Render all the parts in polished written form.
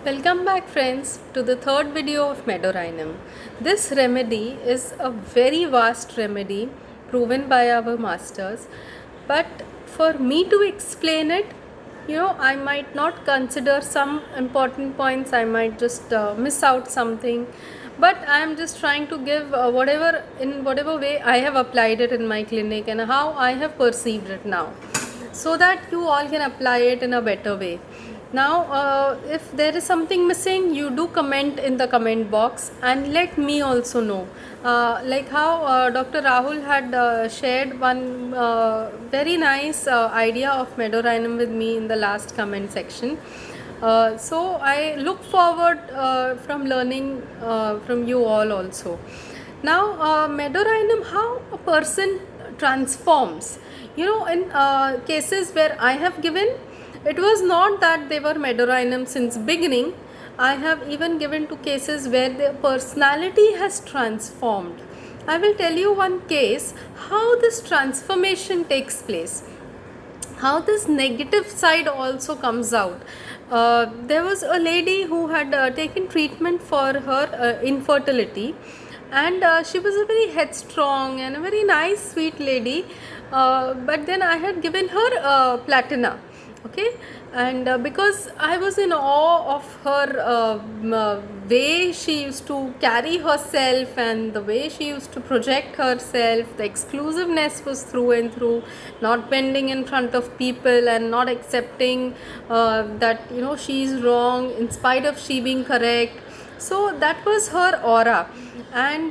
Welcome back friends to the third video of Medorrhinum. This remedy is a very vast remedy proven by our masters, but for me to explain it, I might not consider some important points, I might just miss out something, but I am just trying to give whatever way I have applied it in my clinic and how I have perceived it now, so that you all can apply it in a better way. Now, if there is something missing, you do comment in the comment box and let me also know. Like how Dr. Rahul had shared one very nice idea of Medorrhinum with me in the last comment section. So I look forward from learning from you all also. Now, Medorrhinum, how a person transforms. In cases where I have given, it was not that they were Medorrhinum since beginning. I have even given to cases where their personality has transformed. I will tell you one case how this transformation takes place, how this negative side also comes out. There was a lady who had taken treatment for her infertility, and she was a very headstrong and a very nice sweet lady, but then I had given her platina. Okay, and because I was in awe of her way she used to carry herself and the way she used to project herself, the exclusiveness was through and through, not bending in front of people and not accepting that she is wrong in spite of she being correct. So that was her aura, and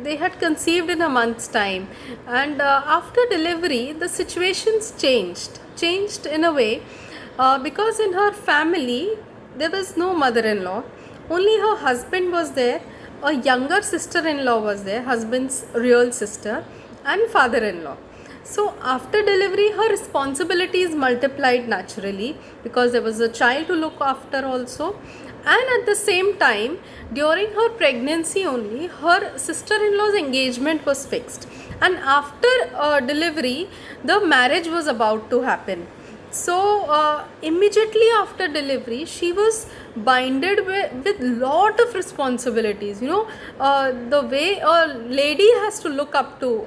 they had conceived in a month's time, and after delivery the situations changed in a way, because in her family there was no mother-in-law, only her husband was there, a younger sister-in-law was there, husband's real sister, and father-in-law. So after delivery her responsibilities multiplied naturally because there was a child to look after also, and at the same time during her pregnancy only her sister-in-law's engagement was fixed, and after delivery the marriage was about to happen. So immediately after delivery she was binded with lot of responsibilities. The way a lady has to look up to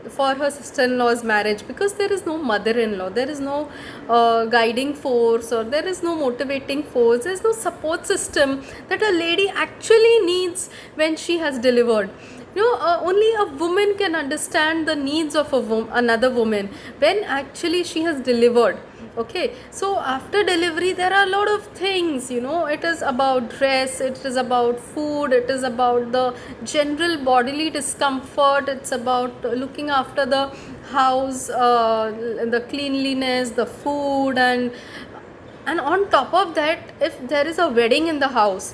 for her sister-in-law's marriage, because there is no mother-in-law, there is no guiding force, or there is no motivating force, there is no support system that a lady actually needs when she has delivered. Only a woman can understand the needs of another woman when actually she has delivered. Okay, so after delivery there are a lot of things. It is about dress, it is about food, it is about the general bodily discomfort, it's about looking after the house, the cleanliness, the food, and on top of that, if there is a wedding in the house,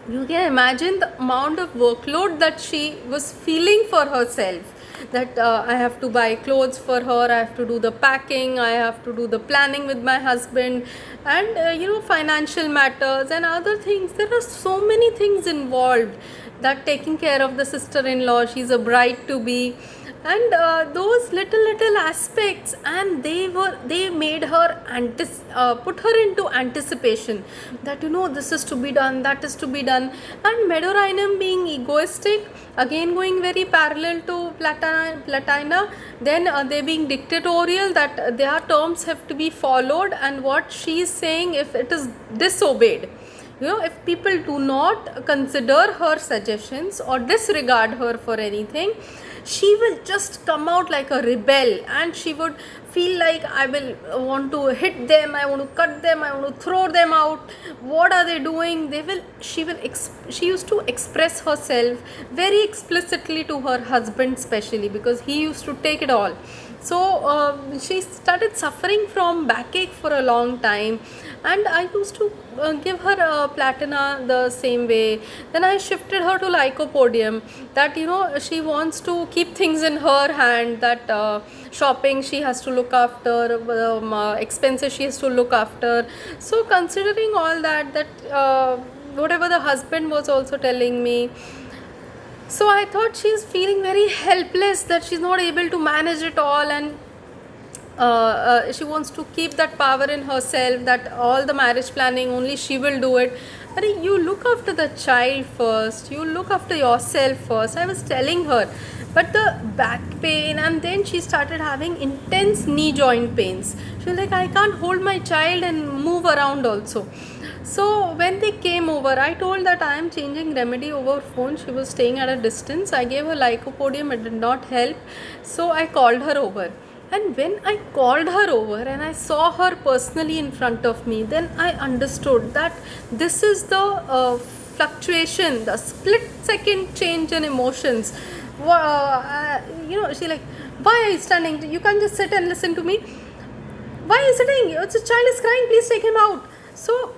you can imagine the amount of workload that she was feeling for herself, that I have to buy clothes for her, I have to do the packing, I have to do the planning with my husband, and financial matters and other things. There are so many things involved, that taking care of the sister-in-law, she's a bride to be, and those little aspects, and they made her put her into anticipation that this is to be done, that is to be done. And Medorrhinum being egoistic, again going very parallel to platina, then they being dictatorial, that their terms have to be followed, and what she is saying, if it is disobeyed, if people do not consider her suggestions or disregard her for anything, she will just come out like a rebel, and she would feel like, I will want to hit them, I want to cut them, I want to throw them out. What are they doing? She used to express herself very explicitly to her husband, especially because he used to take it all. So she started suffering from backache for a long time, and I used to give her platina the same way. Then I shifted her to lycopodium, that she wants to keep things in her hand, that shopping she has to look after, expenses she has to look after. So considering all that whatever the husband was also telling me, so I thought she's feeling very helpless, that she's not able to manage it all, and she wants to keep that power in herself, that all the marriage planning only she will do it. But you look after the child first, you look after yourself first. I was telling her, but the back pain, and then she started having intense knee joint pains. She was like, I can't hold my child and move around also. So when they came over, I told that I am changing remedy over phone. She was staying at a distance. I gave her lycopodium, it did not help. So I called her over. And when I called her over and I saw her personally in front of me, then I understood that this is the fluctuation, the split second change in emotions. She like, why are you standing? You can't just sit and listen to me. Why are you sitting? It's a child is crying. Please take him out. So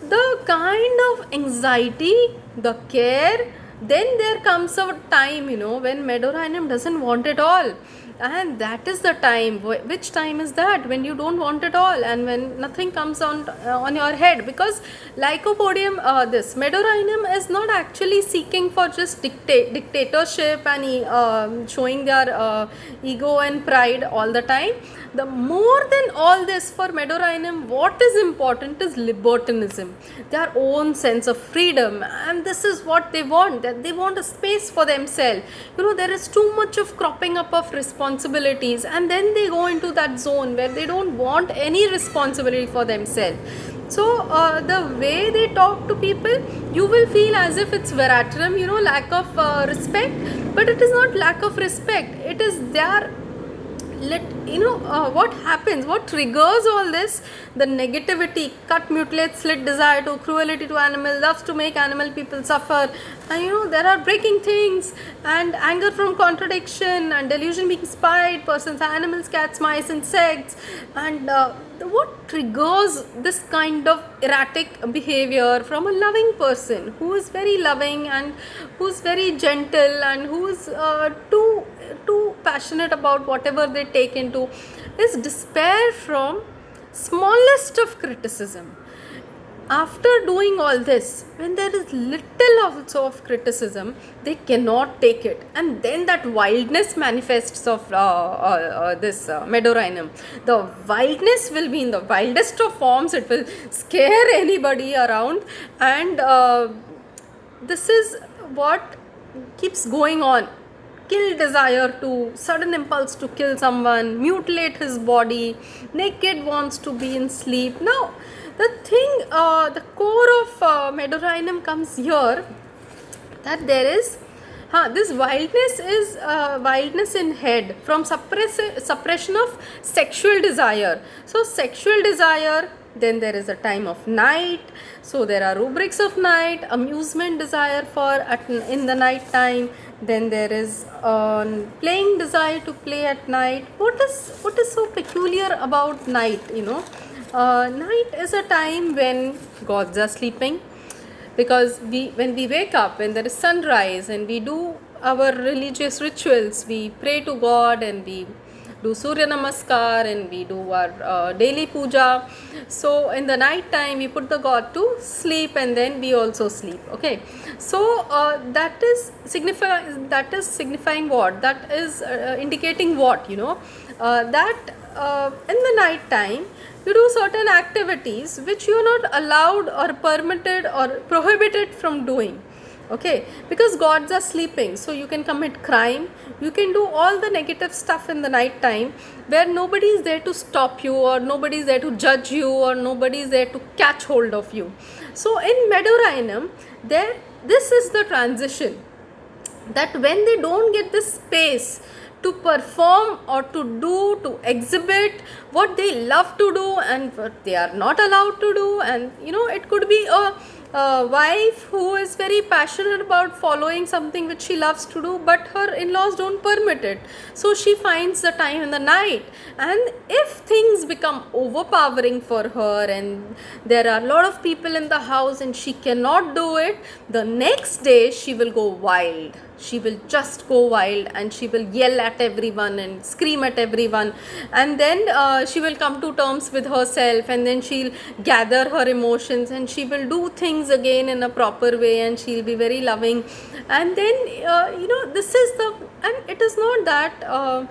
the kind of anxiety, the care, then there comes a time, when Medorrhinum doesn't want it all. And that is the time. Which time is that? When you don't want it all, and when nothing comes on your head. Because lycopodium, this Medorrhinum is not actually seeking for just dictatorship and showing their ego and pride all the time. The more than all this, for Medorrhinum, what is important is libertinism, their own sense of freedom, and this is what they want. That they want a space for themselves. There is too much of cropping up of responsibilities, and then they go into that zone where they don't want any responsibility for themselves. So the way they talk to people, you will feel as if it's veratrum, lack of respect, but it is not lack of respect. It is their what happens, what triggers all this? The negativity, cut, mutilate, slit, desire to, cruelty to animal, loves to make animal people suffer, and there are breaking things, and anger from contradiction, and delusion being spied, persons, animals, cats, mice, insects, and what triggers this kind of erratic behavior from a loving person who is very loving and who's very gentle and who is too passionate about whatever they take into, is despair from smallest of criticism. After doing all this, when there is little also of criticism, they cannot take it, and then that wildness manifests of this Medorrhinum. The wildness will be in the wildest of forms. It will scare anybody around, and this is what keeps going on. Kill desire to, sudden impulse to kill someone, mutilate his body, naked wants to be in sleep. Now, the thing, the core of Medorrhinum comes here, that there is this wildness is wildness in head from suppression of sexual desire. So sexual desire, then there is a time of night, so there are rubrics of night, amusement desire for in the night time, then there is playing desire to play at night. What is so peculiar about night? Night is a time when gods are sleeping, because when we wake up, when there is sunrise and we do our religious rituals, we pray to God and we do Surya Namaskar and we do our daily puja. So in the night time we put the god to sleep and then we also sleep. Okay, so that is signifying what? That is indicating what? That in the night time you do certain activities which you are not allowed or permitted or prohibited from doing. Okay, because gods are sleeping, so you can commit crime, you can do all the negative stuff in the night time where nobody is there to stop you, or nobody is there to judge you, or nobody is there to catch hold of you. So in Medorrhinum, this is the transition, that when they don't get this space to perform or to do, to exhibit what they love to do and what they are not allowed to do, and it could be a wife who is very passionate about following something which she loves to do, but her in-laws don't permit it, so she finds the time in the night. And if things become overpowering for her and there are a lot of people in the house and she cannot do it, the next day she will go wild. She will just go wild and she will yell at everyone and scream at everyone, and then she will come to terms with herself, and then she'll gather her emotions and she will do things again in a proper way, and she'll be very loving. And then this is and it is not that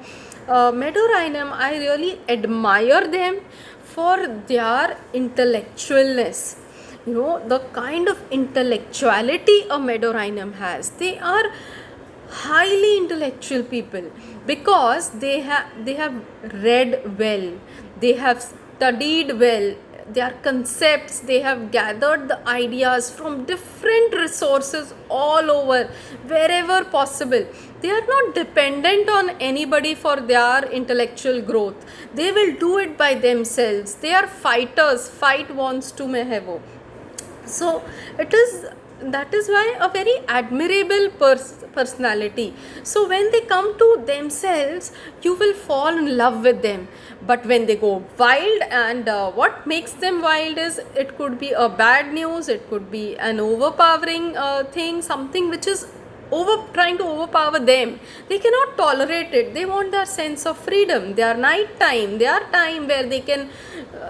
Medorrhinum, I really admire them for their intellectualness. The kind of intellectuality a Medorrhinum has. They are highly intellectual people because they have read well, they have studied well their concepts, they have gathered the ideas from different resources all over, wherever possible. They are not dependent on anybody for their intellectual growth. They will do it by themselves. They are fighters. Fight wants to mehevo. So it is, that is why a very admirable personality. So when they come to themselves, you will fall in love with them. But when they go wild, and what makes them wild is, it could be a bad news, it could be an overpowering thing, something which is trying to overpower them. They cannot tolerate it. They want their sense of freedom, their night time, their time where they can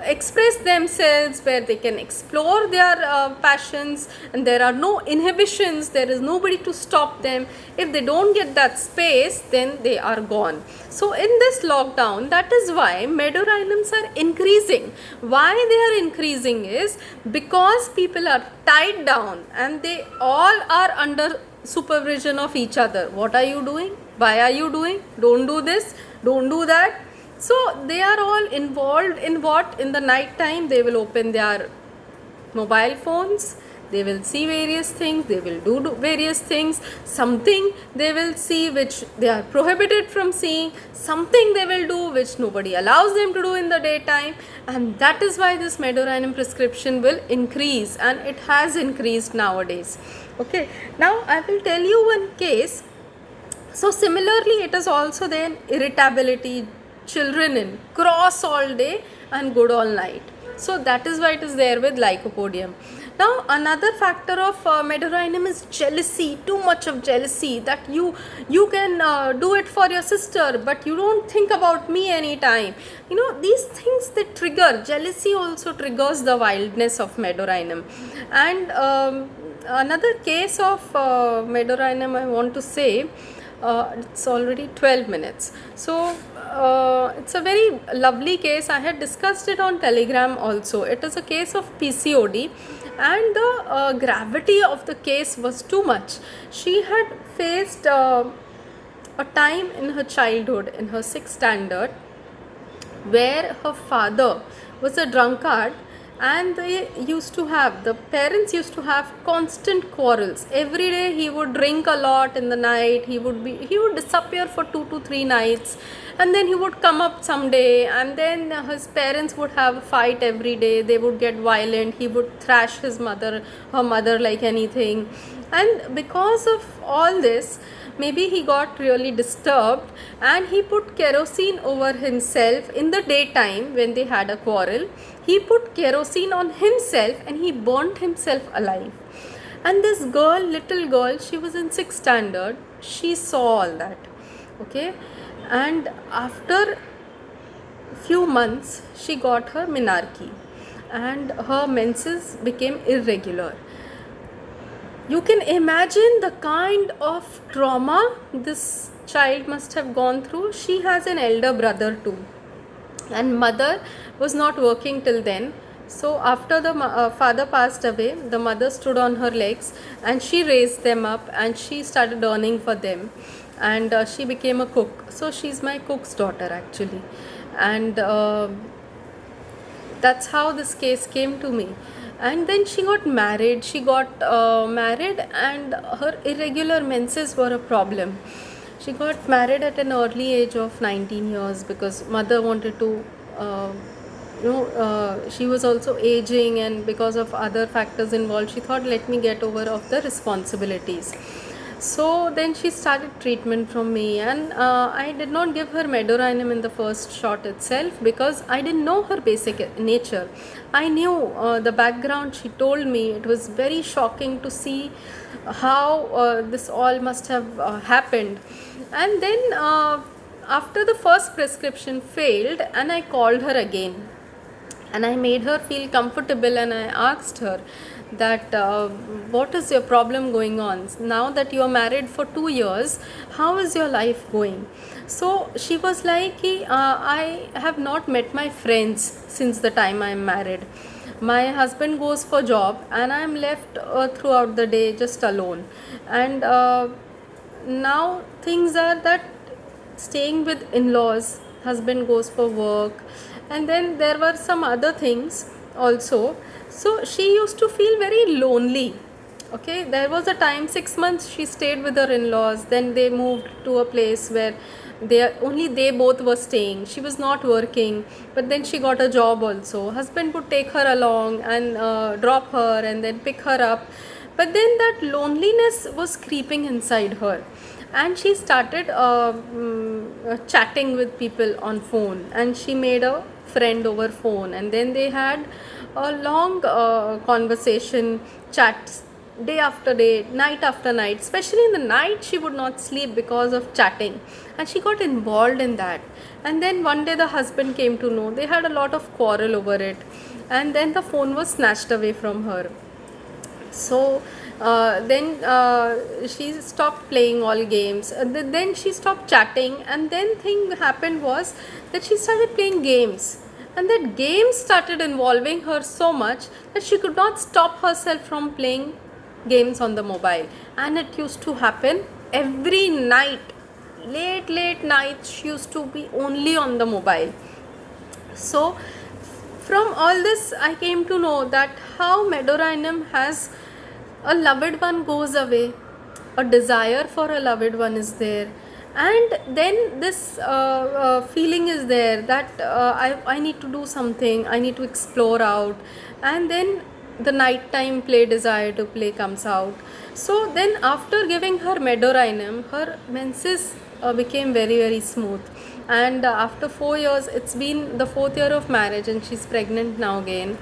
express themselves, where they can explore their passions, and there are no inhibitions, there is nobody to stop them. If they don't get that space, then they are gone. So in this lockdown, that is why Medorrhinums are increasing. Why they are increasing is because people are tied down and they all are under supervision of each other. What are you doing? Why are you doing? Don't do this, don't do that. So they are all involved in what? In the night time, they will open their mobile phones, they will see various things, they will do various things. Something they will see which they are prohibited from seeing, something they will do which nobody allows them to do in the daytime. And that is why this Medorrhinum prescription will increase, and it has increased nowadays. Okay, now I will tell you one case. So similarly, it is also then irritability, children in cross all day and good all night. So that is why it is there with lycopodium. Now another factor of Medorrhinum is jealousy, too much of jealousy, that you can do it for your sister, but you don't think about me anytime. These things, they trigger. Jealousy also triggers the wildness of Medorrhinum. And another case of Medorrhinum I want to say, it's already 12 minutes. So it's a very lovely case. I had discussed it on Telegram also. It is a case of PCOD, and the gravity of the case was too much. She had faced a time in her childhood, in her 6th standard, where her father was a drunkard, and the parents used to have constant quarrels. Every day he would drink a lot in the night, he would disappear for 2 to 3 nights, and then he would come up someday, and then his parents would have a fight every day. They would get violent, he would thrash her mother like anything. And because of all this, maybe he got really disturbed, and he put kerosene over himself in the daytime. When they had a quarrel, he put kerosene on himself and he burnt himself alive. And this little girl, she was in 6th standard, she saw all that. Okay, and after few months, she got her menarche, and her menses became irregular. You can imagine the kind of trauma this child must have gone through. She has an elder brother too, and mother was not working till then. So after the father passed away, the mother stood on her legs and she raised them up, and she started earning for them, and she became a cook. So she's my cook's daughter actually, and that's how this case came to me. And then she got married. And her irregular menses were a problem. She got married at an early age of 19 years because mother wanted to, she was also aging, and because of other factors involved, she thought, let me get over of the responsibilities. So then she started treatment from me, and I did not give her Medorrhinum in the first shot itself because I didn't know her basic nature. I knew the background. She told me. It was very shocking to see how this all must have happened. And then after the first prescription failed, and I called her again, and I made her feel comfortable, and I asked her that what is your problem going on now that you are married for 2 years, how is your life going? So she was like, I have not met my friends since the time I am married. My husband goes for job and I am left throughout the day just alone, and now things are that staying with in-laws, husband goes for work, and then there were some other things also. So she used to feel very lonely. Okay, there was a time, 6 months she stayed with her in-laws, then they moved to a place where they both were staying. She was not working, but then she got a job also. Husband would take her along and drop her and then pick her up, but then that loneliness was creeping inside her, and she started chatting with people on phone, and she made a friend over phone, and then they had a long conversation, chats, day after day, night after night. Especially in the night she would not sleep because of chatting, and she got involved in that. And then one day the husband came to know, they had a lot of quarrel over it, and then the phone was snatched away from her. So then she stopped playing all games. Then she stopped chatting, and then thing happened was that she started playing games, and that game started involving her so much that she could not stop herself from playing games on the mobile. And it used to happen every night, late nights she used to be only on the mobile. So from all this I came to know that how Medorrhinum has, a loved one goes away, a desire for a loved one is there, and then this feeling is there that I need to do something, I need to explore out, and then the nighttime play desire to play comes out. So then after giving her Medorrhinum, her menses became very smooth, and after 4 years, it's been the 4th year of marriage, and she's pregnant now again,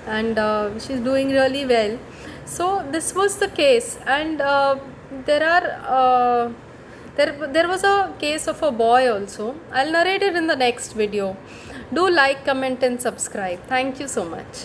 and she's doing really well. So this was the case, and there are there was a case of a boy also. I'll narrate it in the next video. Do like, comment and subscribe. Thank you so much.